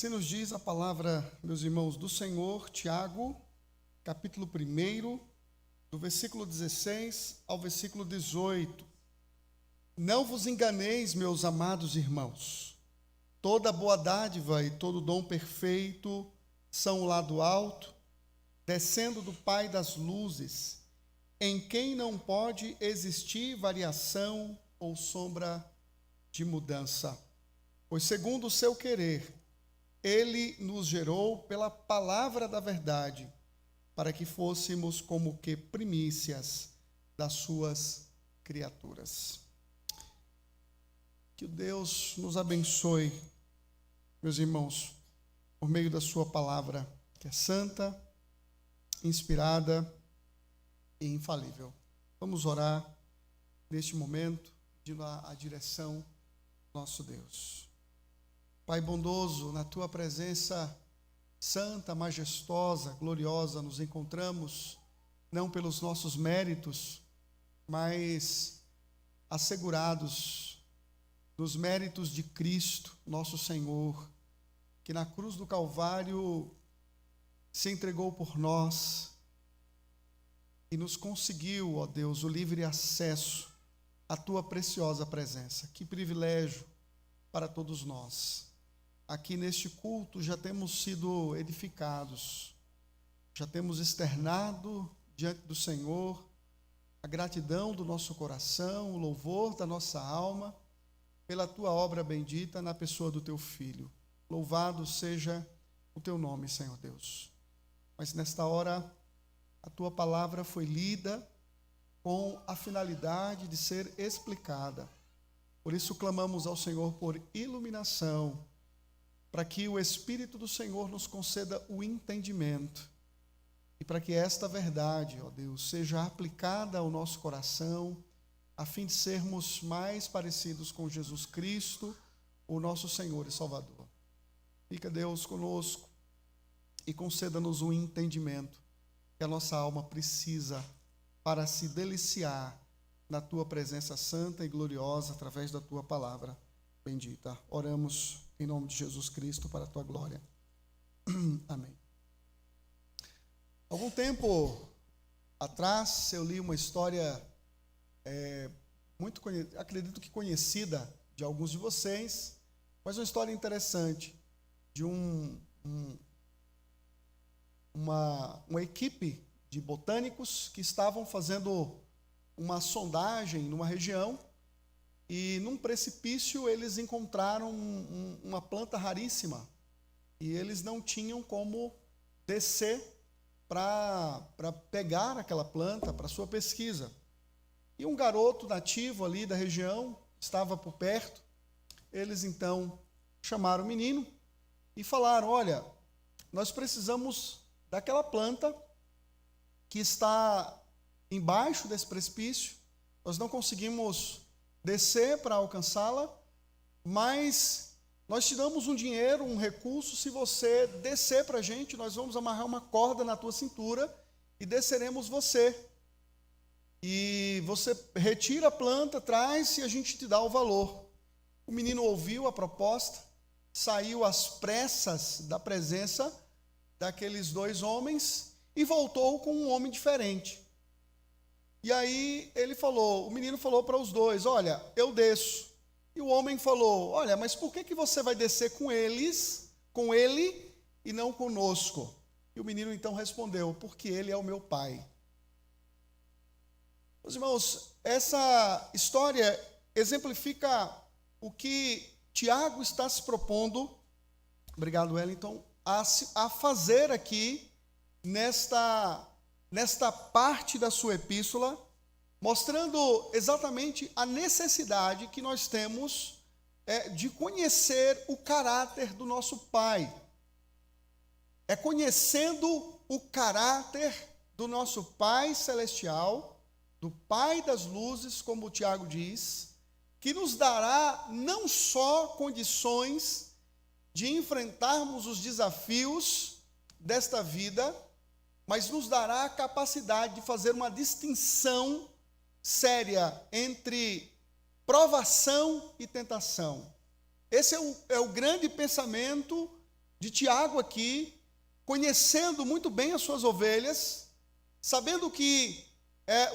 Assim nos diz a palavra, meus irmãos, do Senhor, Tiago, capítulo 1, do versículo 16 ao versículo 18. Não vos enganeis, meus amados irmãos, toda boa dádiva e todo dom perfeito são lá do alto, descendo do Pai das luzes, em quem não pode existir variação ou sombra de mudança. Pois segundo o seu querer, Ele nos gerou pela palavra da verdade, para que fôssemos como que primícias das suas criaturas. Que Deus nos abençoe, meus irmãos, por meio da sua palavra, que é santa, inspirada e infalível. Vamos orar neste momento, pedindo a direção do nosso Deus. Pai bondoso, na tua presença santa, majestosa, gloriosa, nos encontramos, não pelos nossos méritos, mas assegurados nos méritos de Cristo, nosso Senhor, que na cruz do Calvário se entregou por nós e nos conseguiu, ó Deus, o livre acesso à tua preciosa presença. Que privilégio para todos nós. Aqui neste culto já temos sido edificados, já temos externado diante do Senhor a gratidão do nosso coração, o louvor da nossa alma, pela tua obra bendita na pessoa do teu Filho. Louvado seja o teu nome, Senhor Deus. Mas nesta hora, a tua palavra foi lida com a finalidade de ser explicada. Por isso clamamos ao Senhor por iluminação, para que o Espírito do Senhor nos conceda o entendimento e para que esta verdade, ó Deus, seja aplicada ao nosso coração, a fim de sermos mais parecidos com Jesus Cristo, o nosso Senhor e Salvador. Fica, Deus, conosco e conceda-nos um entendimento que a nossa alma precisa para se deliciar na tua presença santa e gloriosa através da tua palavra bendita. Oramos em nome de Jesus Cristo, para a tua glória. Amém. Algum tempo atrás, eu li uma história acredito que conhecida de alguns de vocês, mas uma história interessante de uma equipe de botânicos que estavam fazendo uma sondagem numa região. E num precipício eles encontraram uma planta raríssima e eles não tinham como descer para pegar aquela planta para sua pesquisa. E um garoto nativo ali da região estava por perto. Eles então chamaram o menino e falaram: olha, nós precisamos daquela planta que está embaixo desse precipício, nós não conseguimos descer para alcançá-la, mas nós te damos um dinheiro, um recurso, se você descer para a gente, nós vamos amarrar uma corda na tua cintura e desceremos você. E você retira a planta, traz e a gente te dá o valor. O menino ouviu a proposta, saiu às pressas da presença daqueles dois homens e voltou com um homem diferente. E aí o menino falou para os dois: olha, eu desço. E o homem falou: olha, mas por que você vai descer com ele e não conosco? E o menino então respondeu: porque ele é o meu pai. Meus irmãos, essa história exemplifica o que Tiago está se propondo, obrigado Wellington, a fazer aqui nesta parte da sua epístola, mostrando exatamente a necessidade que nós temos de conhecer o caráter do nosso Pai. É conhecendo o caráter do nosso Pai Celestial, do Pai das luzes, como o Tiago diz, que nos dará não só condições de enfrentarmos os desafios desta vida, mas nos dará a capacidade de fazer uma distinção séria entre provação e tentação. Esse é o grande pensamento de Tiago aqui, conhecendo muito bem as suas ovelhas, sabendo que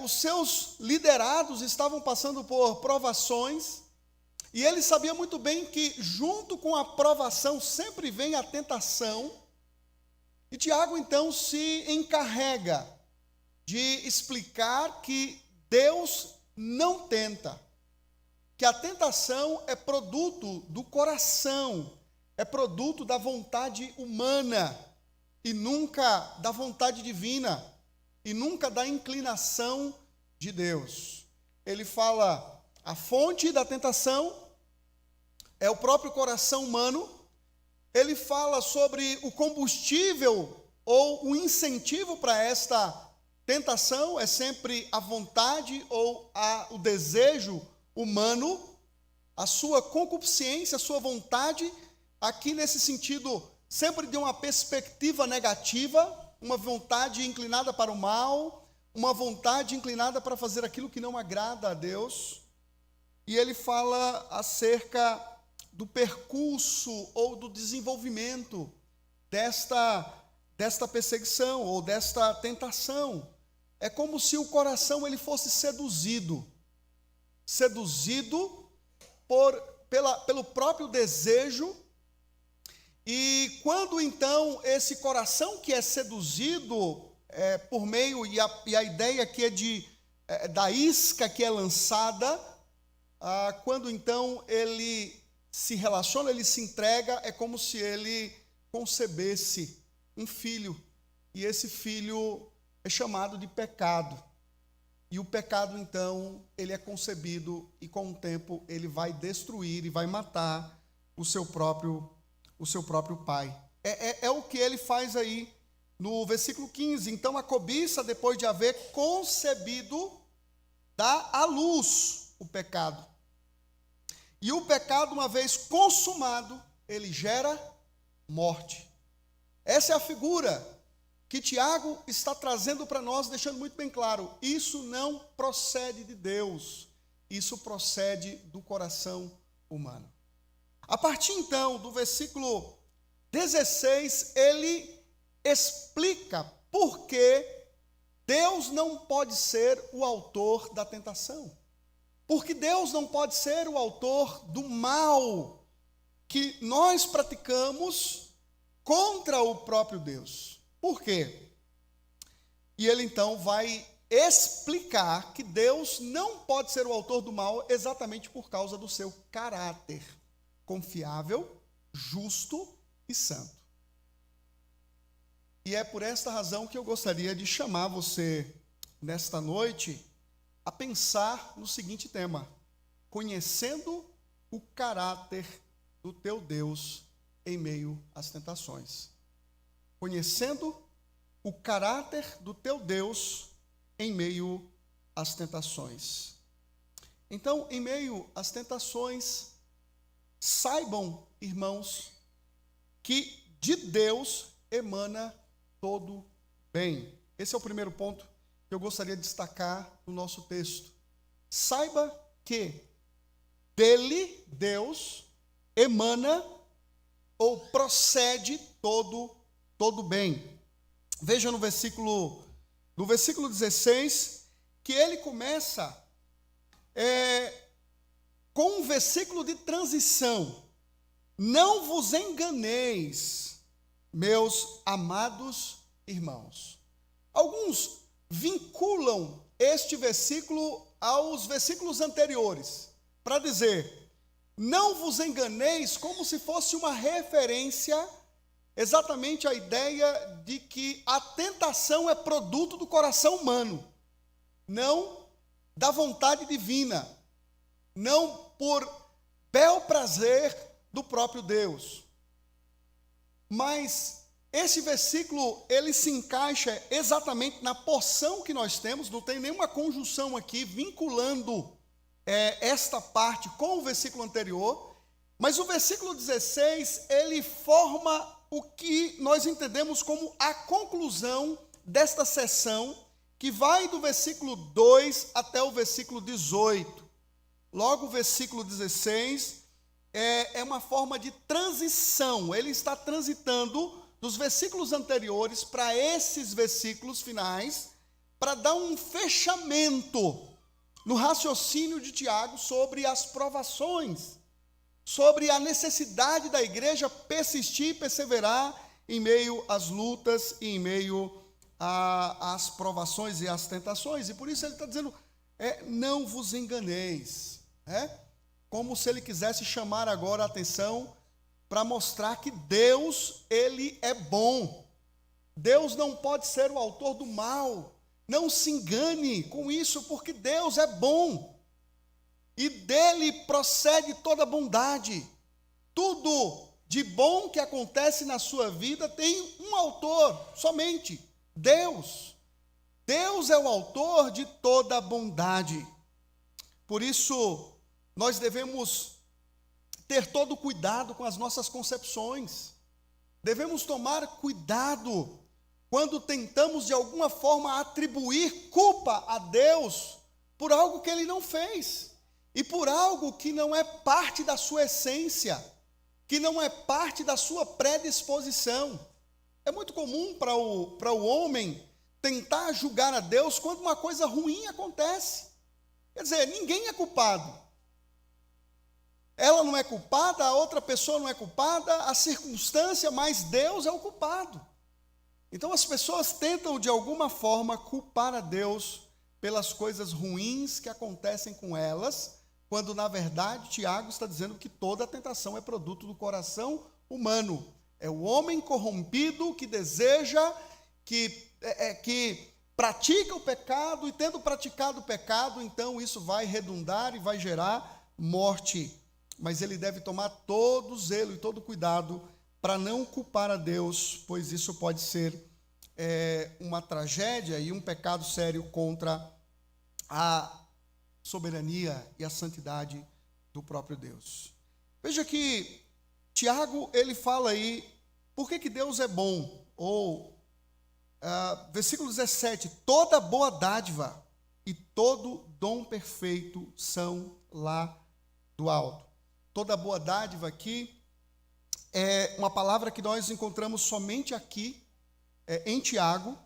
os seus liderados estavam passando por provações, e ele sabia muito bem que junto com a provação sempre vem a tentação, e Tiago então se encarrega de explicar que Deus não tenta, que a tentação é produto do coração, é produto da vontade humana, e nunca da vontade divina, e nunca da inclinação de Deus. Ele fala, a fonte da tentação é o próprio coração humano. Ele fala sobre o combustível ou o incentivo para esta tentação, é sempre a vontade ou o desejo humano, a sua concupiscência, a sua vontade, aqui nesse sentido, sempre de uma perspectiva negativa, uma vontade inclinada para o mal, uma vontade inclinada para fazer aquilo que não agrada a Deus. E ele fala acerca do percurso ou do desenvolvimento desta perseguição ou desta tentação. É como se o coração ele fosse seduzido pelo próprio desejo, e quando então esse coração que é seduzido por meio, e a ideia aqui é da isca que é lançada, quando então ele se relaciona, ele se entrega, é como se ele concebesse um filho, e esse filho é chamado de pecado. E o pecado, então, ele é concebido e com o tempo ele vai destruir e vai matar o seu próprio pai. É o que ele faz aí no versículo 15. Então, a cobiça, depois de haver concebido, dá à luz o pecado. E o pecado, uma vez consumado, ele gera morte. Essa é a figura que Tiago está trazendo para nós, deixando muito bem claro, isso não procede de Deus, isso procede do coração humano. A partir então do versículo 16, ele explica por que Deus não pode ser o autor da tentação, porque Deus não pode ser o autor do mal que nós praticamos contra o próprio Deus. Por quê? E ele então vai explicar que Deus não pode ser o autor do mal exatamente por causa do seu caráter confiável, justo e santo. E é por esta razão que eu gostaria de chamar você nesta noite a pensar no seguinte tema: conhecendo o caráter do teu Deus em meio às tentações. Conhecendo o caráter do teu Deus em meio às tentações. Então, em meio às tentações, saibam, irmãos, que de Deus emana todo bem. Esse é o primeiro ponto que eu gostaria de destacar no nosso texto. Saiba que dele, Deus, emana ou procede todo bem. Veja no versículo 16, que ele começa com um versículo de transição. Não vos enganeis, meus amados irmãos. Alguns vinculam este versículo aos versículos anteriores, para dizer, não vos enganeis, como se fosse uma referência exatamente a ideia de que a tentação é produto do coração humano, não da vontade divina, não por bel prazer do próprio Deus. Mas esse versículo, ele se encaixa exatamente na porção que nós temos, não tem nenhuma conjunção aqui vinculando esta parte com o versículo anterior, mas o versículo 16, ele forma o que nós entendemos como a conclusão desta seção, que vai do versículo 2 até o versículo 18. Logo o versículo 16, é uma forma de transição. Ele está transitando dos versículos anteriores para esses versículos finais, para dar um fechamento no raciocínio de Tiago sobre as provações, sobre a necessidade da igreja persistir e perseverar em meio às lutas e em meio às provações e às tentações. E por isso ele está dizendo, não vos enganeis, como se ele quisesse chamar agora a atenção para mostrar que Deus, ele é bom. Deus não pode ser o autor do mal. Não se engane com isso, porque Deus é bom. E dele procede toda bondade. Tudo de bom que acontece na sua vida tem um autor, somente Deus. Deus é o autor de toda bondade. Por isso, nós devemos ter todo cuidado com as nossas concepções. Devemos tomar cuidado quando tentamos de alguma forma atribuir culpa a Deus por algo que ele não fez e por algo que não é parte da sua essência, que não é parte da sua predisposição. É muito comum para o homem tentar julgar a Deus quando uma coisa ruim acontece. Quer dizer, ninguém é culpado. Ela não é culpada, a outra pessoa não é culpada, a circunstância, mas Deus é o culpado. Então as pessoas tentam de alguma forma culpar a Deus pelas coisas ruins que acontecem com elas, quando na verdade Tiago está dizendo que toda a tentação é produto do coração humano. É o homem corrompido que deseja, que pratica o pecado, e tendo praticado o pecado, então isso vai redundar e vai gerar morte. Mas ele deve tomar todo zelo e todo cuidado para não culpar a Deus, pois isso pode ser uma tragédia e um pecado sério contra a soberania e a santidade do próprio Deus. Veja que Tiago, ele fala aí, por que Deus é bom? Ou, versículo 17, toda boa dádiva e todo dom perfeito são lá do alto. Toda boa dádiva aqui é uma palavra que nós encontramos somente aqui, em Tiago,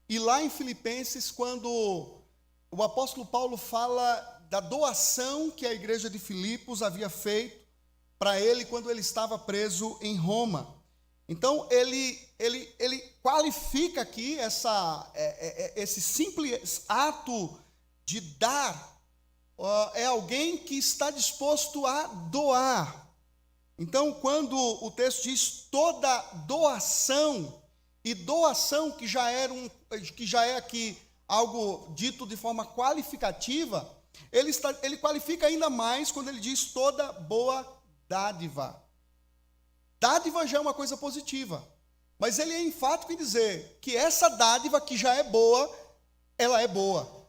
e lá em Filipenses, quando o apóstolo Paulo fala da doação que a igreja de Filipos havia feito para ele quando ele estava preso em Roma. Então, ele qualifica aqui esse simples ato de dar. É alguém que está disposto a doar. Então, quando o texto diz toda doação, e doação que já é aqui algo dito de forma qualificativa, ele qualifica ainda mais quando ele diz toda boa dádiva. Dádiva já é uma coisa positiva, mas ele é enfático em dizer que essa dádiva que já é boa, ela é boa,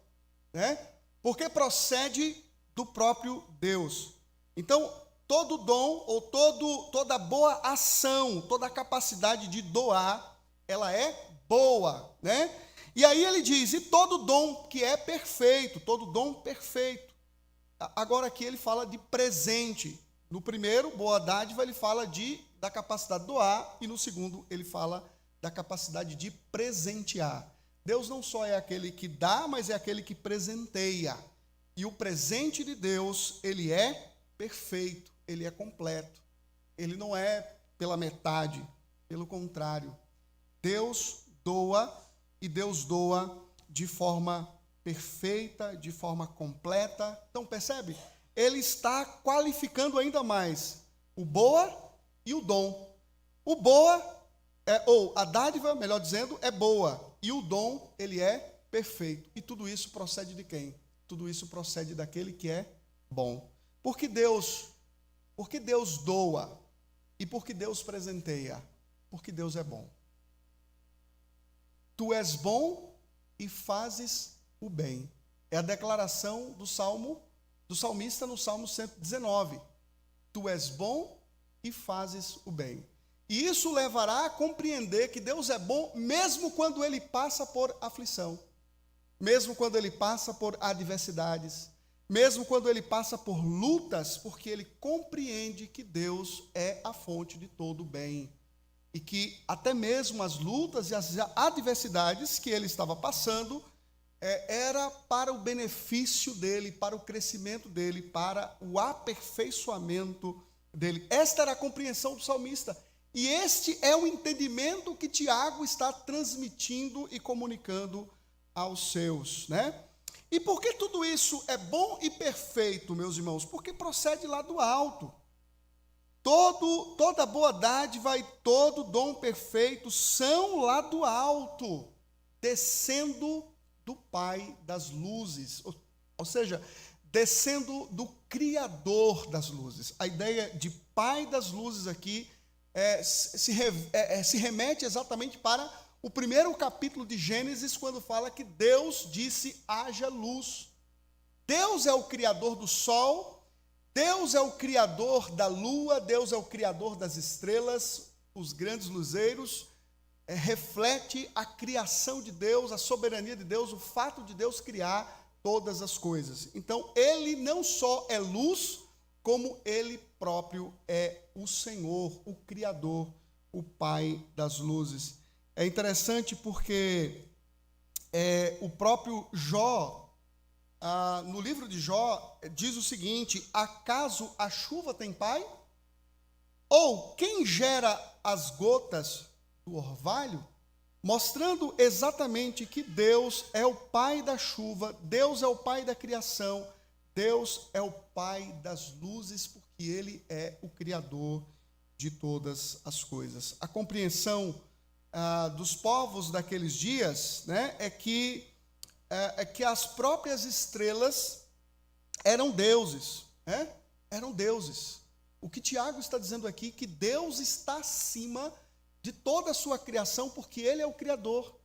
né? Porque procede do próprio Deus. Então, todo dom ou toda boa ação, toda a capacidade de doar, ela é boa, né? E aí ele diz, e todo dom que é perfeito, todo dom perfeito. Agora aqui ele fala de presente. No primeiro, boa dádiva, ele fala da capacidade de doar, e no segundo ele fala da capacidade de presentear. Deus não só é aquele que dá, mas é aquele que presenteia. E o presente de Deus, ele é perfeito, ele é completo. Ele não é pela metade, pelo contrário. Deus doa, e Deus doa de forma perfeita, de forma completa. Então, percebe? Ele está qualificando ainda mais o boa e o dom. O boa, ou a dádiva, melhor dizendo, é boa. E o dom, ele é perfeito. E tudo isso procede de quem? Tudo isso procede daquele que é bom. Por que Deus doa? E por que Deus presenteia? Porque Deus é bom. Tu és bom e fazes o bem. É a declaração do salmista no Salmo 119. Tu és bom e fazes o bem. E isso levará a compreender que Deus é bom mesmo quando ele passa por aflição, mesmo quando ele passa por adversidades, mesmo quando ele passa por lutas, porque ele compreende que Deus é a fonte de todo o bem. E que até mesmo as lutas e as adversidades que ele estava passando, era para o benefício dele, para o crescimento dele, para o aperfeiçoamento dele. Esta era a compreensão do salmista. E este é o entendimento que Tiago está transmitindo e comunicando aos seus, né? E por que tudo isso é bom e perfeito, meus irmãos? Porque procede lá do alto. Toda boa dádiva e todo dom perfeito são lá do alto, descendo do Pai das luzes, ou seja, descendo do Criador das luzes. A ideia de Pai das luzes aqui se remete exatamente para o primeiro capítulo de Gênesis, quando fala que Deus disse: haja luz. Deus é o Criador do sol, Deus é o Criador da lua, Deus é o Criador das estrelas, os grandes luzeiros. Reflete a criação de Deus, a soberania de Deus, o fato de Deus criar todas as coisas. Então, ele não só é luz, como ele próprio é o Senhor, o Criador, o Pai das luzes. É interessante porque o próprio Jó, no livro de Jó, diz o seguinte: acaso a chuva tem pai? Ou quem gera as gotas do orvalho? Mostrando exatamente que Deus é o Pai da chuva, Deus é o Pai da criação, Deus é o Pai das luzes, porque Ele é o Criador de todas as coisas. A compreensão dos povos daqueles dias, né, é que as próprias estrelas eram deuses, né? Eram deuses. O que Tiago está dizendo aqui, que Deus está acima de toda a sua criação, porque Ele é o Criador.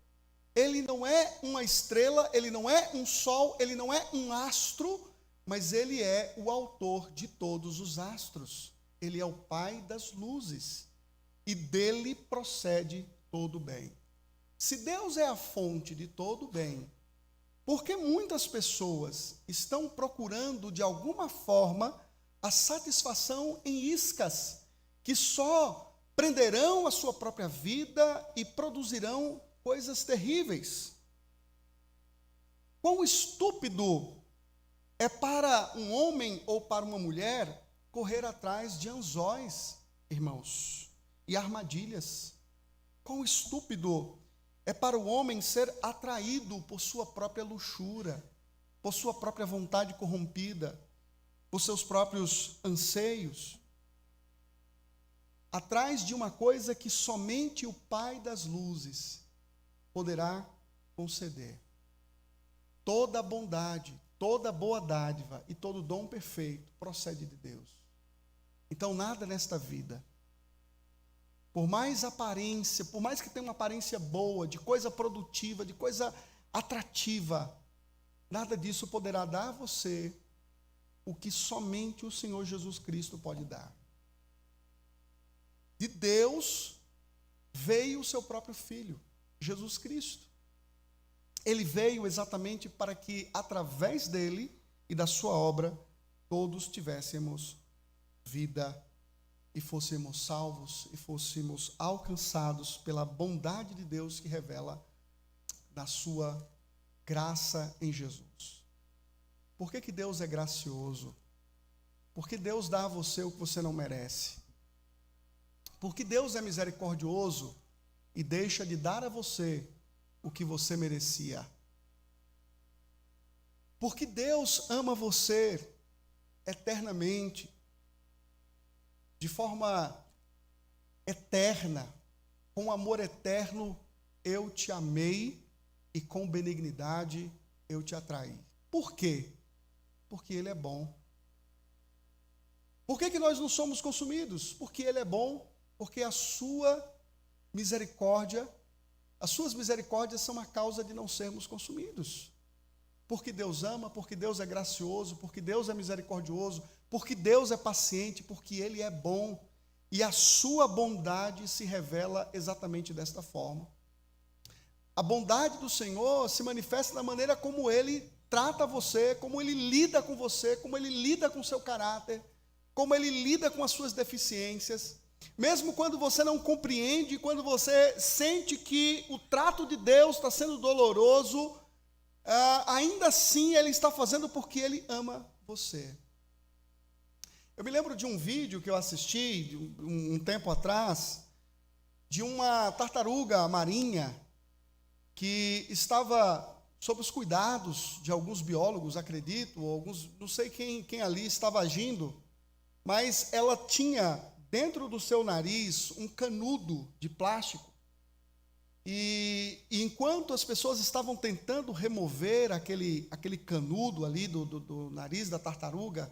Ele não é uma estrela, Ele não é um sol, Ele não é um astro, mas Ele é o autor de todos os astros. Ele é o Pai das luzes, e dele procede todo o bem. Se Deus é a fonte de todo o bem, por que muitas pessoas estão procurando, de alguma forma, a satisfação em iscas, que só prenderão a sua própria vida e produzirão coisas terríveis? Quão estúpido é para um homem ou para uma mulher correr atrás de anzóis, irmãos, e armadilhas. Quão estúpido é para o homem ser atraído por sua própria luxúria, por sua própria vontade corrompida, por seus próprios anseios, atrás de uma coisa que somente o Pai das luzes poderá conceder. Toda bondade, toda boa dádiva e todo dom perfeito procede de Deus. Então, nada nesta vida, por mais aparência, por mais que tenha uma aparência boa, de coisa produtiva, de coisa atrativa, nada disso poderá dar a você o que somente o Senhor Jesus Cristo pode dar. De Deus veio o seu próprio Filho, Jesus Cristo. Ele veio exatamente para que, através dele e da sua obra, todos tivéssemos vida e fôssemos salvos e fôssemos alcançados pela bondade de Deus que revela na sua graça em Jesus. Por que Deus é gracioso? Porque Deus dá a você o que você não merece. Porque Deus é misericordioso e deixa de dar a você o que você merecia. Porque Deus ama você eternamente, de forma eterna, com amor eterno, eu te amei e com benignidade eu te atraí. Por quê? Porque Ele é bom. Por que nós não somos consumidos? Porque Ele é bom, porque a sua misericórdia, as suas misericórdias são a causa de não sermos consumidos. Porque Deus ama, porque Deus é gracioso, porque Deus é misericordioso, porque Deus é paciente, porque Ele é bom. E a sua bondade se revela exatamente desta forma. A bondade do Senhor se manifesta da maneira como Ele trata você, como Ele lida com você, como Ele lida com o seu caráter, como Ele lida com as suas deficiências. Mesmo quando você não compreende, quando você sente que o trato de Deus está sendo doloroso, ainda assim Ele está fazendo porque Ele ama você. Eu me lembro de um vídeo que eu assisti um tempo atrás, de uma tartaruga marinha que estava sob os cuidados de alguns biólogos, acredito, ou alguns, não sei quem ali estava agindo, mas ela tinha dentro do seu nariz um canudo de plástico. E enquanto as pessoas estavam tentando remover aquele canudo ali do nariz da tartaruga,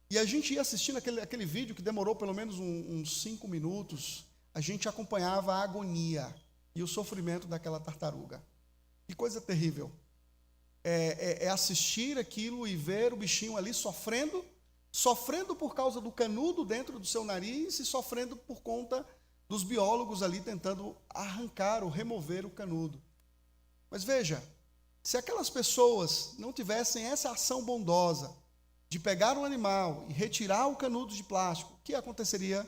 e a gente ia assistindo aquele vídeo que demorou pelo menos uns 5 minutos, a gente acompanhava a agonia e o sofrimento daquela tartaruga. Que coisa terrível. É assistir aquilo e ver o bichinho ali sofrendo por causa do canudo dentro do seu nariz e sofrendo por conta dos biólogos ali tentando arrancar ou remover o canudo. Mas veja, se aquelas pessoas não tivessem essa ação bondosa de pegar um animal e retirar o canudo de plástico, o que aconteceria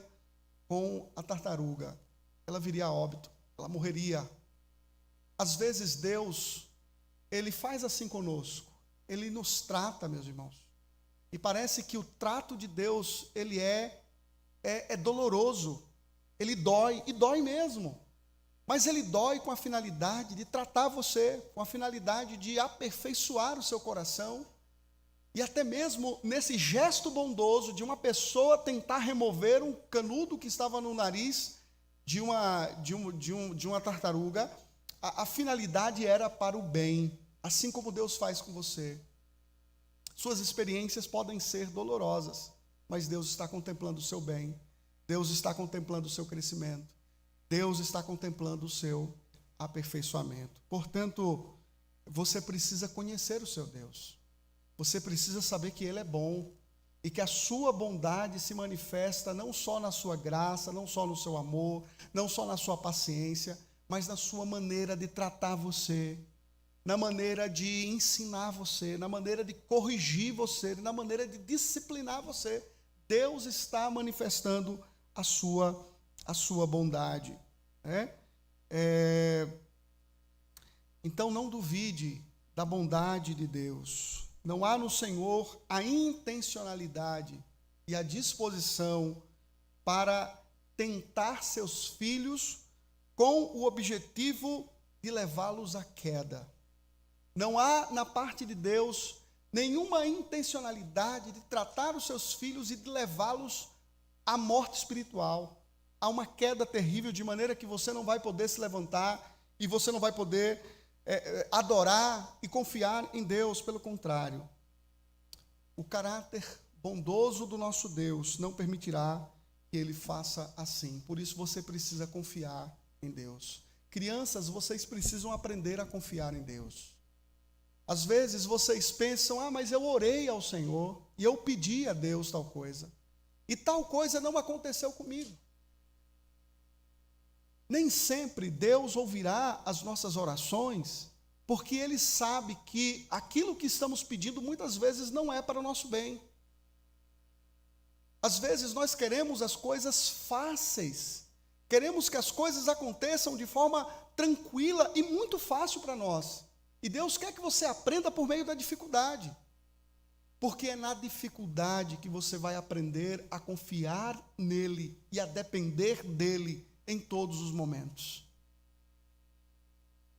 com a tartaruga? Ela viria a óbito, ela morreria. Às vezes Deus, Ele faz assim conosco, Ele nos trata, meus irmãos, e parece que o trato de Deus, ele é doloroso, ele dói, e dói mesmo, mas ele dói com a finalidade de tratar você, com a finalidade de aperfeiçoar o seu coração, e até mesmo nesse gesto bondoso de uma pessoa tentar remover um canudo que estava no nariz de uma tartaruga, a finalidade era para o bem, assim como Deus faz com você. Suas experiências podem ser dolorosas, mas Deus está contemplando o seu bem, Deus está contemplando o seu crescimento, Deus está contemplando o seu aperfeiçoamento. Portanto, você precisa conhecer o seu Deus. Você precisa saber que Ele é bom e que a sua bondade se manifesta não só na sua graça, não só no seu amor, não só na sua paciência, mas na sua maneira de tratar você, na maneira de ensinar você, na maneira de corrigir você, na maneira de disciplinar você. Deus está manifestando a sua bondade, né? Então não duvide da bondade de Deus. Não há no Senhor a intencionalidade e a disposição para tentar seus filhos com o objetivo de levá-los à queda. Não há na parte de Deus nenhuma intencionalidade de tratar os seus filhos e de levá-los à morte espiritual, a uma queda terrível, de maneira que você não vai poder se levantar e você não vai poder adorar e confiar em Deus. Pelo contrário, o caráter bondoso do nosso Deus não permitirá que Ele faça assim. Por isso você precisa confiar em Deus. Crianças, vocês precisam aprender a confiar em Deus. Às vezes vocês pensam, mas eu orei ao Senhor e eu pedi a Deus tal coisa, e tal coisa não aconteceu comigo. Nem sempre Deus ouvirá as nossas orações, porque Ele sabe que aquilo que estamos pedindo muitas vezes não é para o nosso bem. Às vezes nós queremos as coisas fáceis, queremos que as coisas aconteçam de forma tranquila e muito fácil para nós. E Deus quer que você aprenda por meio da dificuldade, porque é na dificuldade que você vai aprender a confiar nele e a depender dele em todos os momentos.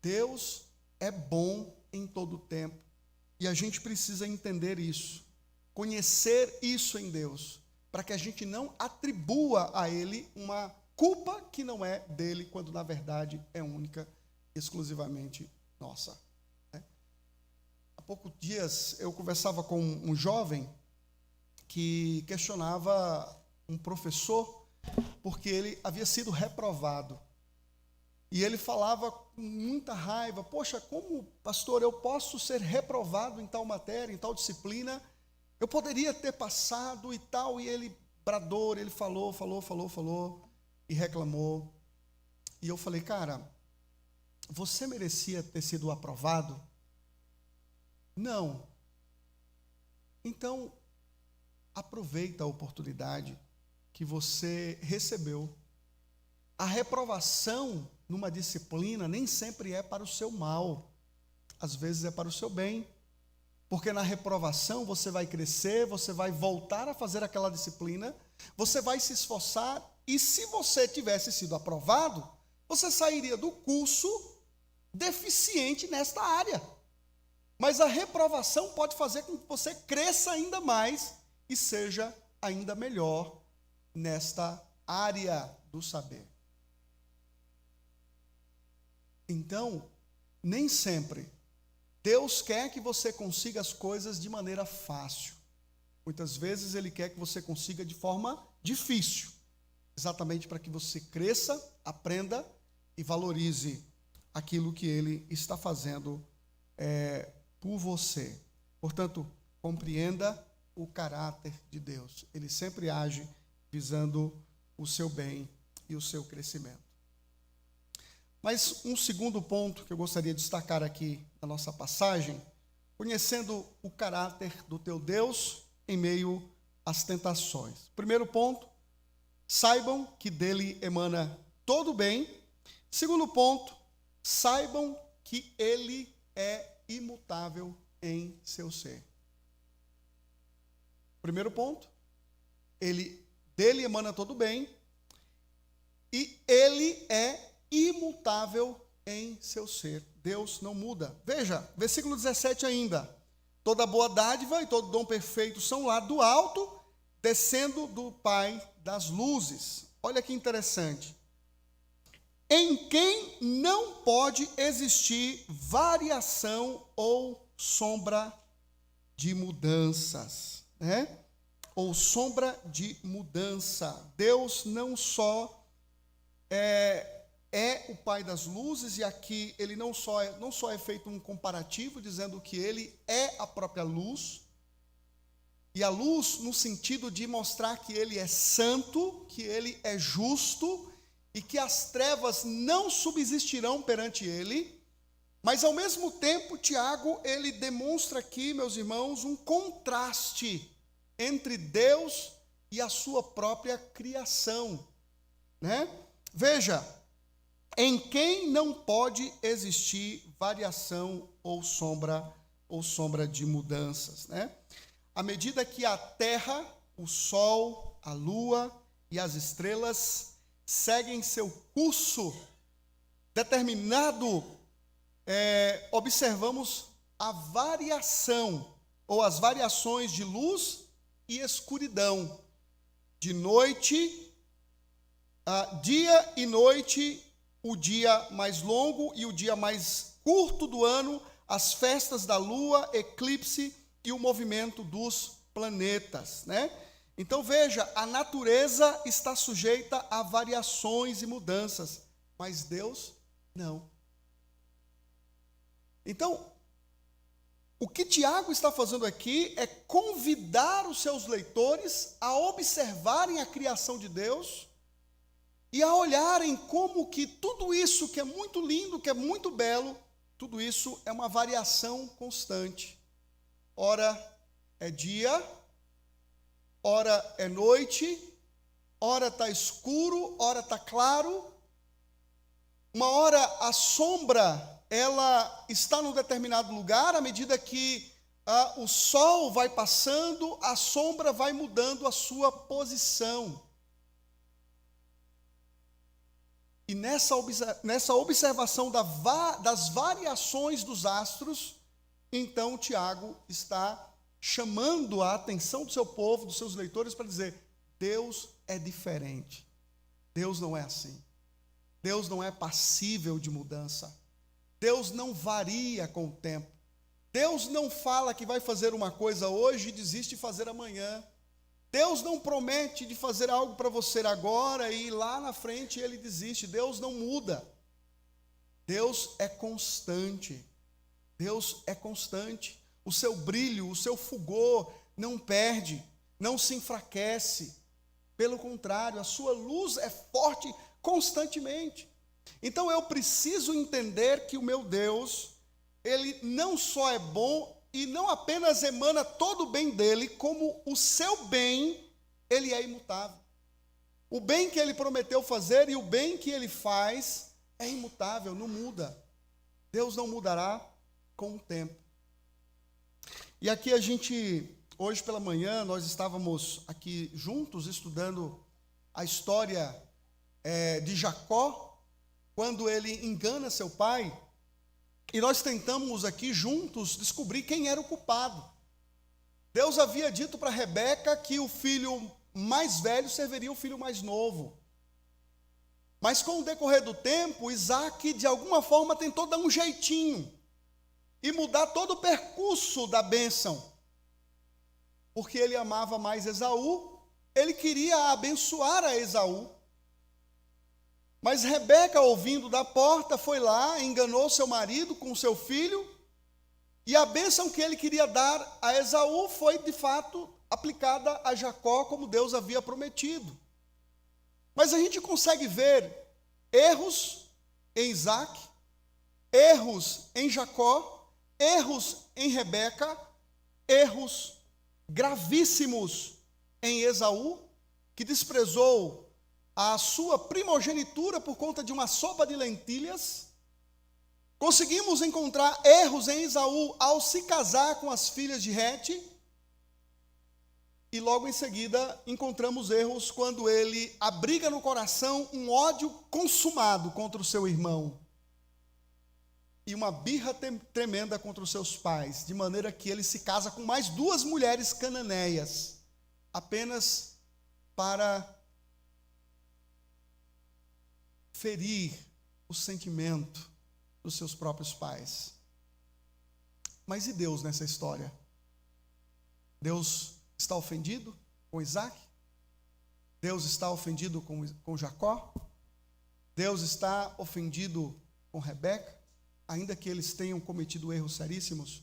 Deus é bom em todo o tempo, e a gente precisa entender isso, conhecer isso em Deus, para que a gente não atribua a Ele uma culpa que não é dele, quando na verdade é única, exclusivamente nossa. Há poucos dias eu conversava com um jovem que questionava um professor porque ele havia sido reprovado. E ele falava com muita raiva: poxa, como, pastor, eu posso ser reprovado em tal matéria, em tal disciplina? Eu poderia ter passado e tal. E ele bradou, ele falou e reclamou. E eu falei: cara, você merecia ter sido aprovado? Não, Então, aproveita a oportunidade que você recebeu. A reprovação numa disciplina nem sempre é para o seu mal, às vezes é para o seu bem, porque na reprovação você vai crescer, você vai voltar a fazer aquela disciplina, você vai se esforçar, e se você tivesse sido aprovado, você sairia do curso deficiente nesta área. Mas a reprovação pode fazer com que você cresça ainda mais e seja ainda melhor nesta área do saber. Então, nem sempre Deus quer que você consiga as coisas de maneira fácil. Muitas vezes Ele quer que você consiga de forma difícil, exatamente para que você cresça, aprenda e valorize aquilo que Ele está fazendo por você. Portanto, compreenda o caráter de Deus. Ele sempre age visando o seu bem e o seu crescimento. Mas um segundo ponto que eu gostaria de destacar aqui na nossa passagem, conhecendo o caráter do teu Deus em meio às tentações. Primeiro ponto, saibam que dele emana todo o bem. Segundo ponto, saibam que ele é imutável em seu ser. Primeiro ponto, dele emana todo o bem e ele é imutável em seu ser. Deus não muda. Veja, versículo 17 ainda. Toda boa dádiva e todo dom perfeito são lá do alto, descendo do Pai das luzes. Olha que interessante. Em quem não pode existir variação ou sombra de mudanças, né? Ou sombra de mudança. Deus não só é o Pai das luzes, e aqui ele não só é feito um comparativo, dizendo que ele é a própria luz, e a luz no sentido de mostrar que ele é santo, que ele é justo, e que as trevas não subsistirão perante ele, mas ao mesmo tempo, Tiago, ele demonstra aqui, meus irmãos, um contraste entre Deus e a sua própria criação, né? Veja, em quem não pode existir variação ou sombra de mudanças, né? À medida que a terra, o sol, a lua e as estrelas seguem seu curso determinado, observamos a variação ou as variações de luz e escuridão, de noite, dia e noite, o dia mais longo e o dia mais curto do ano, as festas da lua, eclipse e o movimento dos planetas, né? Então veja, a natureza está sujeita a variações e mudanças, mas Deus não. Então, o que Tiago está fazendo aqui é convidar os seus leitores a observarem a criação de Deus e a olharem como que tudo isso que é muito lindo, que é muito belo, tudo isso é uma variação constante. Ora é dia, ora é noite, ora está escuro, ora está claro. Uma hora a sombra, ela está num determinado lugar, à medida que o sol vai passando, a sombra vai mudando a sua posição. E nessa observação das variações dos astros, então Tiago está chamando a atenção do seu povo, dos seus leitores, para dizer: Deus é diferente. Deus não é assim. Deus não é passível de mudança. Deus não varia com o tempo. Deus não fala que vai fazer uma coisa hoje e desiste de fazer amanhã. Deus não promete de fazer algo para você agora e lá na frente ele desiste. Deus não muda. Deus é constante. Deus é constante. O seu brilho, o seu fulgor não perde, não se enfraquece. Pelo contrário, a sua luz é forte constantemente. Então eu preciso entender que o meu Deus, ele não só é bom, e não apenas emana todo o bem dele, como o seu bem, ele é imutável. O bem que ele prometeu fazer e o bem que ele faz é imutável, não muda. Deus não mudará com o tempo. E aqui hoje pela manhã, nós estávamos aqui juntos estudando a história de Jacó, quando ele engana seu pai, e nós tentamos aqui juntos descobrir quem era o culpado. Deus havia dito para Rebeca que o filho mais velho serviria o filho mais novo. Mas com o decorrer do tempo, Isaac de alguma forma tentou dar um jeitinho e mudar todo o percurso da bênção. Porque ele amava mais Esaú, ele queria abençoar a Esaú. Mas Rebeca, ouvindo da porta, foi lá, enganou seu marido com seu filho, e a bênção que ele queria dar a Esaú foi, de fato, aplicada a Jacó, como Deus havia prometido. Mas a gente consegue ver erros em Isaac, erros em Jacó, erros em Rebeca, erros gravíssimos em Esaú, que desprezou a sua primogenitura por conta de uma sopa de lentilhas. Conseguimos encontrar erros em Esaú ao se casar com as filhas de Hete. E logo em seguida encontramos erros quando ele abriga no coração um ódio consumado contra o seu irmão. E uma birra tremenda contra os seus pais, de maneira que ele se casa com mais 2 mulheres cananeias, apenas para ferir o sentimento dos seus próprios pais. Mas e Deus nessa história? Deus está ofendido com Isaac? Deus está ofendido com Jacó? Deus está ofendido com Rebeca? Ainda que eles tenham cometido erros seríssimos,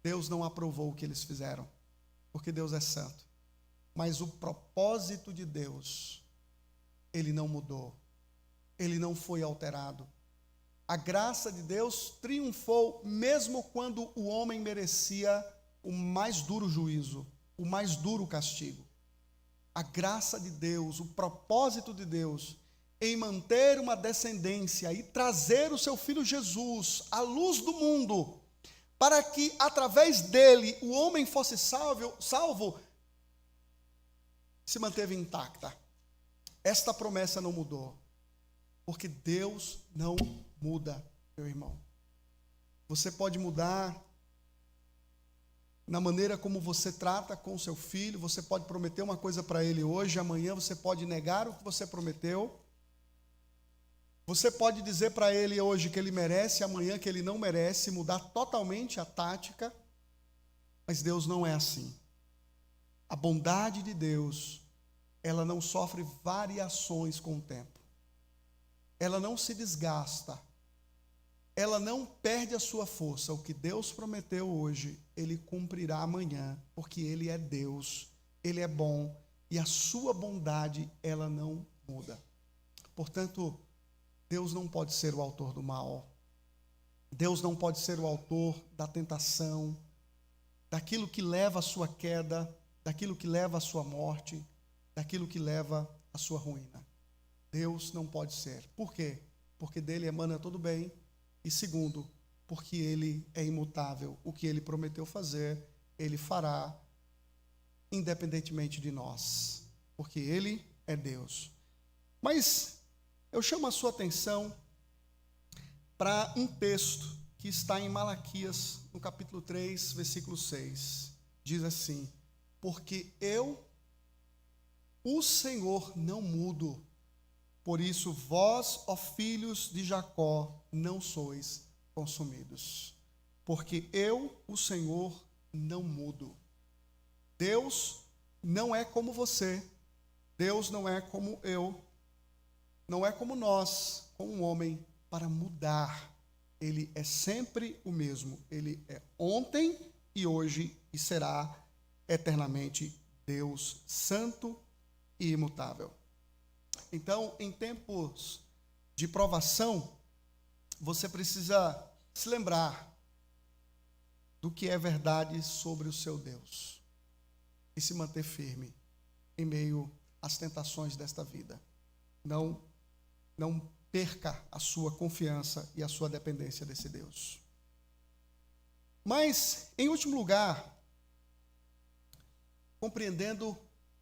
Deus não aprovou o que eles fizeram, porque Deus é santo. Mas o propósito de Deus, ele não mudou, ele não foi alterado. A graça de Deus triunfou mesmo quando o homem merecia o mais duro juízo, o mais duro castigo. A graça de Deus, o propósito de Deus em manter uma descendência e trazer o seu filho Jesus à luz do mundo, para que através dele o homem fosse salvo, se manteve intacta. Esta promessa não mudou, porque Deus não muda, meu irmão. Você pode mudar na maneira como você trata com o seu filho, você pode prometer uma coisa para ele hoje, amanhã você pode negar o que você prometeu. Você pode dizer para ele hoje que ele merece, amanhã que ele não merece, mudar totalmente a tática, mas Deus não é assim. A bondade de Deus, ela não sofre variações com o tempo. Ela não se desgasta. Ela não perde a sua força. O que Deus prometeu hoje, Ele cumprirá amanhã, porque Ele é Deus, Ele é bom, e a sua bondade, ela não muda. Portanto, Deus não pode ser o autor do mal. Deus não pode ser o autor da tentação, daquilo que leva à sua queda, daquilo que leva à sua morte, daquilo que leva à sua ruína. Deus não pode ser. Por quê? Porque dele emana todo bem. E segundo, porque ele é imutável. O que ele prometeu fazer, ele fará, independentemente de nós. Porque ele é Deus. Mas eu chamo a sua atenção para um texto que está em Malaquias, no capítulo 3, versículo 6. Diz assim: porque eu, o Senhor, não mudo. Por isso, vós, ó filhos de Jacó, não sois consumidos. Porque eu, o Senhor, não mudo. Deus não é como você. Deus não é como eu. Não é como nós, como um homem, para mudar. Ele é sempre o mesmo. Ele é ontem e hoje e será eternamente Deus santo e imutável. Então, em tempos de provação, você precisa se lembrar do que é verdade sobre o seu Deus e se manter firme em meio às tentações desta vida. Não perca a sua confiança e a sua dependência desse Deus. Mas, em último lugar, compreendendo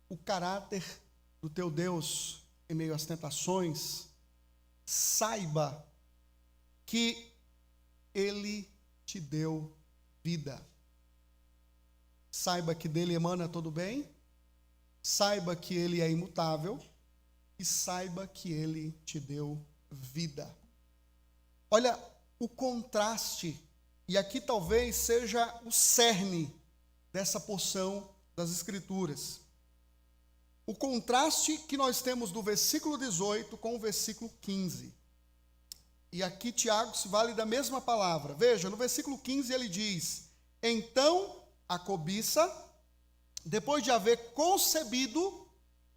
o caráter do teu Deus em meio às tentações, saiba que Ele te deu vida. Saiba que dele emana todo bem, saiba que Ele é imutável e saiba que Ele te deu vida. Olha o contraste, e aqui talvez seja o cerne dessa porção das Escrituras. O contraste que nós temos do versículo 18 com o versículo 15. E aqui Tiago se vale da mesma palavra. Veja, no versículo 15 ele diz: então a cobiça, depois de haver concebido,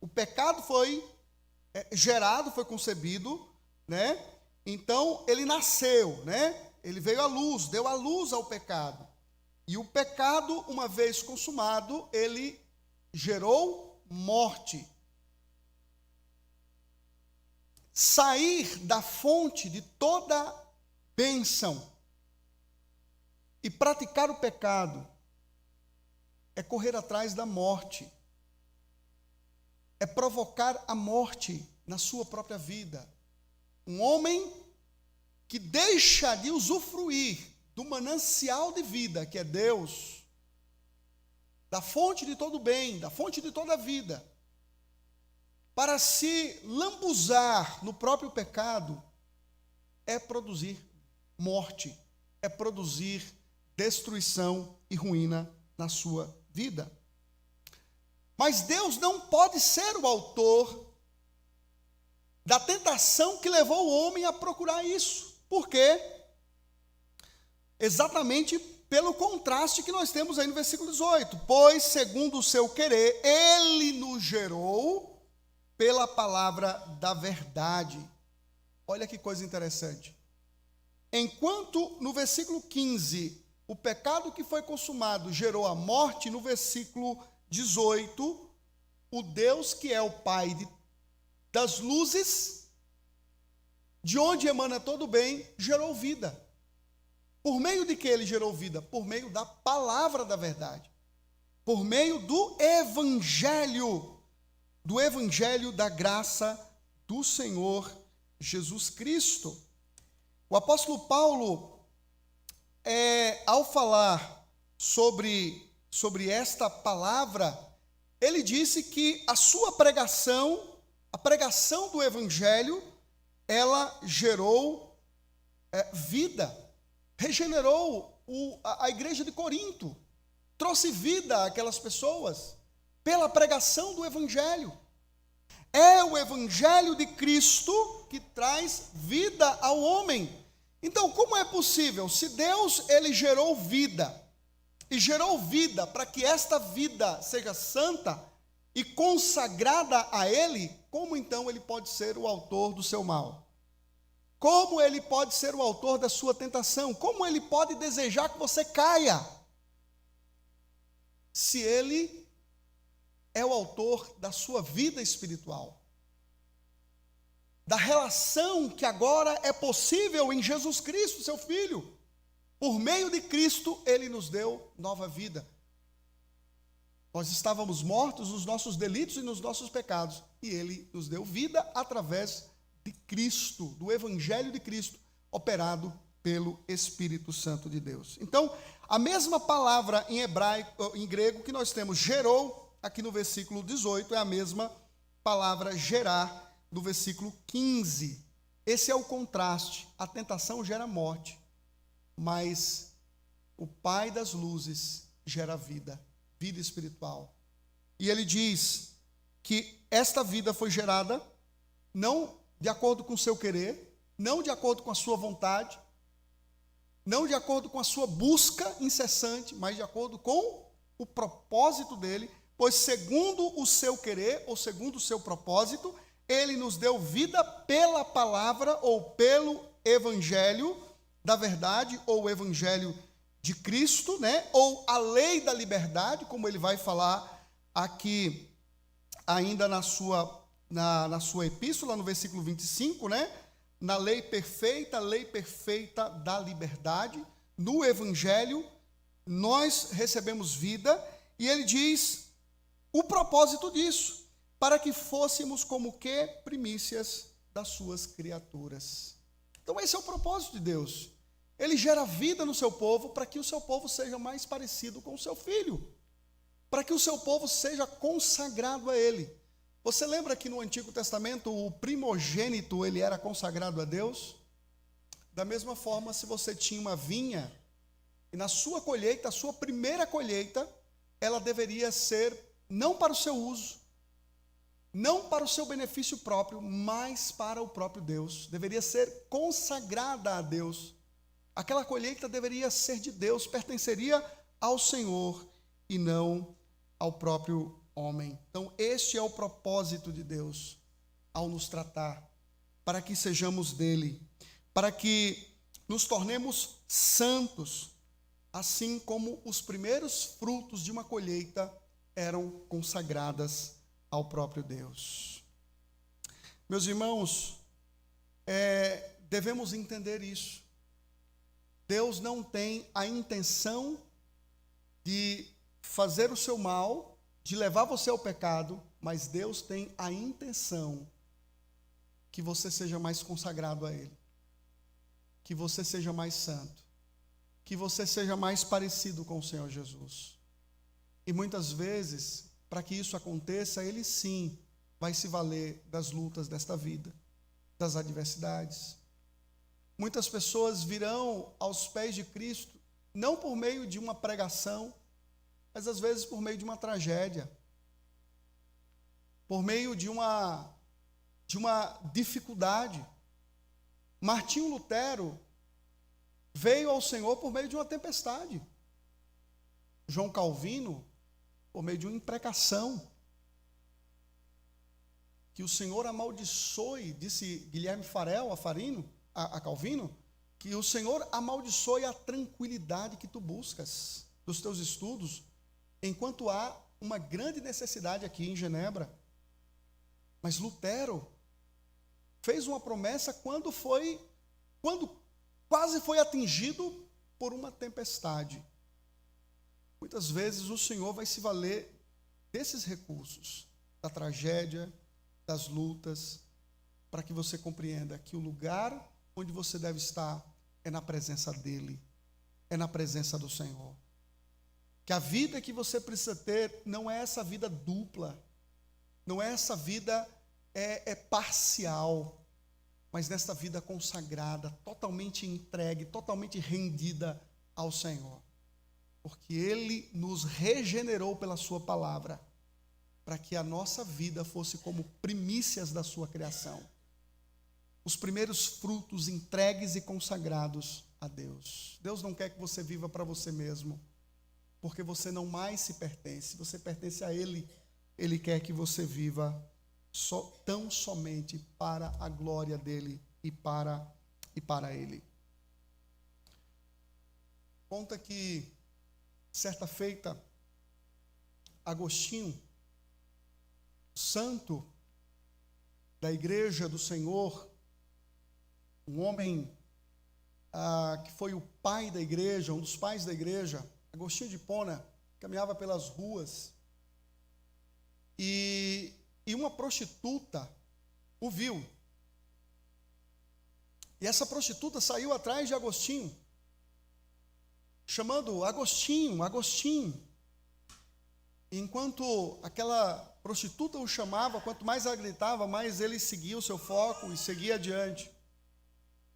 o pecado foi gerado, foi concebido, né? Então ele nasceu, né? Ele veio à luz, deu à luz ao pecado. E o pecado, uma vez consumado, ele gerou morte. Sair da fonte de toda bênção e praticar o pecado é correr atrás da morte, é provocar a morte na sua própria vida. Um homem que deixa de usufruir do manancial de vida, que é Deus, da fonte de todo bem, da fonte de toda vida, para se lambuzar no próprio pecado, é produzir morte, é produzir destruição e ruína na sua vida. Mas Deus não pode ser o autor da tentação que levou o homem a procurar isso. Por quê? Exatamente pelo contraste que nós temos aí no versículo 18. Pois, segundo o seu querer, Ele nos gerou pela palavra da verdade. Olha que coisa interessante. Enquanto no versículo 15, o pecado que foi consumado gerou a morte, no versículo 18, o Deus que é o Pai das luzes, de onde emana todo bem, gerou vida. Por meio de que ele gerou vida? Por meio da palavra da verdade. Por meio do evangelho da graça do Senhor Jesus Cristo. O apóstolo Paulo, ao falar sobre esta palavra, ele disse que a sua pregação, a pregação do evangelho, ela gerou vida, regenerou a igreja de Corinto, trouxe vida àquelas pessoas, pela pregação do evangelho. É o evangelho de Cristo que traz vida ao homem. Então, como é possível? Se Deus, ele gerou vida, e gerou vida para que esta vida seja santa e consagrada a ele, como então ele pode ser o autor do seu mal? Como ele pode ser o autor da sua tentação? Como ele pode desejar que você caia? Se ele é o autor da sua vida espiritual, da relação que agora é possível em Jesus Cristo, seu Filho. Por meio de Cristo, ele nos deu nova vida. Nós estávamos mortos nos nossos delitos e nos nossos pecados, e ele nos deu vida através de Cristo, do Evangelho de Cristo, operado pelo Espírito Santo de Deus. Então, a mesma palavra em grego que nós temos, gerou, aqui no versículo 18, é a mesma palavra gerar, do versículo 15. Esse é o contraste. A tentação gera morte, mas o Pai das luzes gera vida espiritual. E ele diz que esta vida foi gerada não de acordo com o seu querer, não de acordo com a sua vontade, não de acordo com a sua busca incessante, mas de acordo com o propósito dele, pois segundo o seu querer, ou segundo o seu propósito, ele nos deu vida pela palavra ou pelo evangelho da verdade, ou o evangelho de Cristo, né? Ou a lei da liberdade, como ele vai falar aqui ainda na sua epístola, no versículo 25, né? Na lei perfeita da liberdade, no Evangelho, nós recebemos vida, e ele diz o propósito disso, para que fôssemos como que primícias das suas criaturas. Então esse é o propósito de Deus. Ele gera vida no seu povo para que o seu povo seja mais parecido com o seu filho, para que o seu povo seja consagrado a ele. Você lembra que no Antigo Testamento o primogênito ele era consagrado a Deus? Da mesma forma, se você tinha uma vinha e na sua colheita, a sua primeira colheita, ela deveria ser não para o seu uso, não para o seu benefício próprio, mas para o próprio Deus. Deveria ser consagrada a Deus. Aquela colheita deveria ser de Deus, pertenceria ao Senhor e não ao próprio homem. Então, este é o propósito de Deus ao nos tratar, para que sejamos dele, para que nos tornemos santos, assim como os primeiros frutos de uma colheita eram consagradas ao próprio Deus. Meus irmãos, devemos entender isso. Deus não tem a intenção de fazer o seu mal, de levar você ao pecado, mas Deus tem a intenção que você seja mais consagrado a Ele, que você seja mais santo, que você seja mais parecido com o Senhor Jesus. E muitas vezes, para que isso aconteça, Ele sim vai se valer das lutas desta vida, das adversidades. Muitas pessoas virão aos pés de Cristo, não por meio de uma pregação, mas às vezes por meio de uma tragédia, por meio de uma dificuldade. Martinho Lutero veio ao Senhor por meio de uma tempestade. João Calvino, por meio de uma imprecação. Que o Senhor amaldiçoe, disse Guilherme Farel a Calvino, que o Senhor amaldiçoe a tranquilidade que tu buscas dos teus estudos, enquanto há uma grande necessidade aqui em Genebra. Mas Lutero fez uma promessa quando quase foi atingido por uma tempestade. Muitas vezes o Senhor vai se valer desses recursos, da tragédia, das lutas, para que você compreenda que o lugar onde você deve estar é na presença dEle, é na presença do Senhor. Que a vida que você precisa ter não é essa vida dupla, não é essa vida parcial, mas nessa vida consagrada, totalmente entregue, totalmente rendida ao Senhor. Porque Ele nos regenerou pela sua palavra, para que a nossa vida fosse como primícias da sua criação. Os primeiros frutos entregues e consagrados a Deus. Deus não quer que você viva para você mesmo, porque você não mais se pertence, você pertence a Ele. Ele quer que você viva tão somente para a glória dEle e para Ele. Conta que, certa feita, Agostinho, santo da Igreja do Senhor, um homem que foi o pai da igreja, um dos pais da igreja, Agostinho de Hipona, caminhava pelas ruas e uma prostituta o viu. E essa prostituta saiu atrás de Agostinho, chamando Agostinho, Agostinho. E enquanto aquela prostituta o chamava, quanto mais ela gritava, mais ele seguia o seu foco e seguia adiante.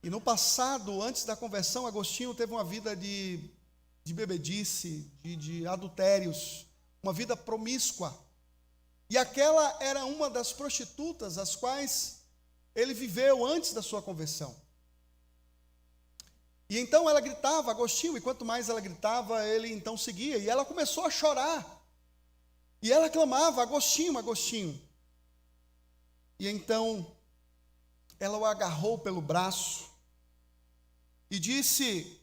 E no passado, antes da conversão, Agostinho teve uma vida de bebedice, de adultérios, uma vida promíscua. E aquela era uma das prostitutas as quais ele viveu antes da sua conversão. E então ela gritava, Agostinho, e quanto mais ela gritava, ele então seguia. E ela começou a chorar. E ela clamava, Agostinho, Agostinho. E então ela o agarrou pelo braço e disse,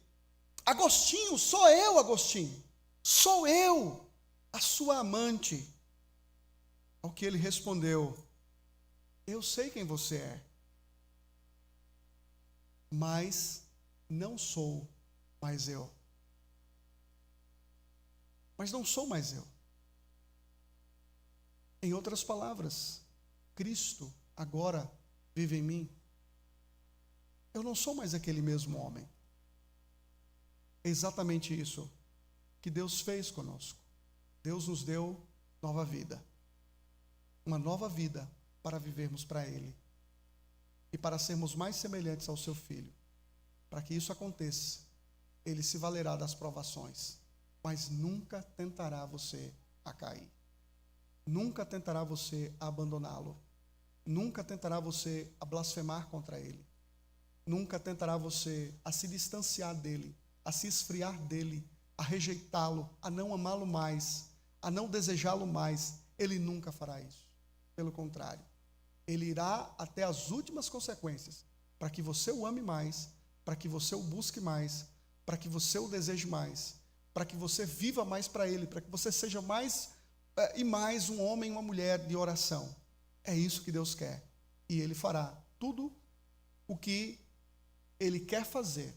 Agostinho, sou eu, Agostinho. Sou eu, a sua amante. Ao que ele respondeu: eu sei quem você é, mas não sou mais eu. Mas não sou mais eu. Em outras palavras, Cristo agora vive em mim. Eu não sou mais aquele mesmo homem. É exatamente isso que Deus fez conosco. Deus nos deu nova vida. Uma nova vida para vivermos para Ele. E para sermos mais semelhantes ao seu Filho. Para que isso aconteça, Ele se valerá das provações, mas nunca tentará você a cair. Nunca tentará você a abandoná-lo. Nunca tentará você a blasfemar contra Ele. Nunca tentará você a se distanciar dEle, a se esfriar dEle, a rejeitá-lo, a não amá-lo mais, a não desejá-lo mais. Ele nunca fará isso. Pelo contrário, Ele irá até as últimas consequências para que você o ame mais, para que você o busque mais, para que você o deseje mais, para que você viva mais para Ele, para que você seja mais e mais um homem e uma mulher de oração. É isso que Deus quer. E Ele fará tudo o que Ele quer fazer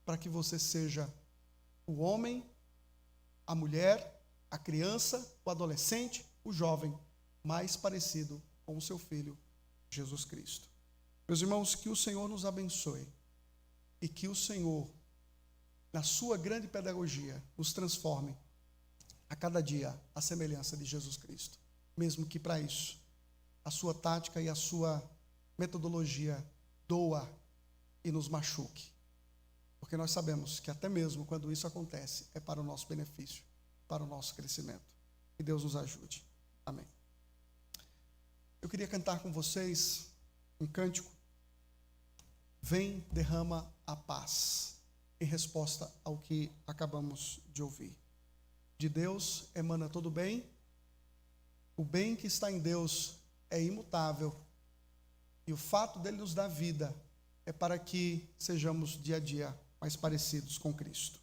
para que você seja o homem, a mulher, a criança, o adolescente, o jovem, mais parecido com o seu Filho, Jesus Cristo. Meus irmãos, que o Senhor nos abençoe e que o Senhor, na sua grande pedagogia, nos transforme a cada dia à semelhança de Jesus Cristo. Mesmo que para isso a sua tática e a sua metodologia doa e nos machuque. Porque nós sabemos que até mesmo quando isso acontece, é para o nosso benefício, para o nosso crescimento. Que Deus nos ajude. Amém. Eu queria cantar com vocês um cântico. Vem, derrama a paz, em resposta ao que acabamos de ouvir. De Deus emana todo bem. O bem que está em Deus é imutável. E o fato dele nos dar vida é para que sejamos dia a dia mais parecidos com Cristo.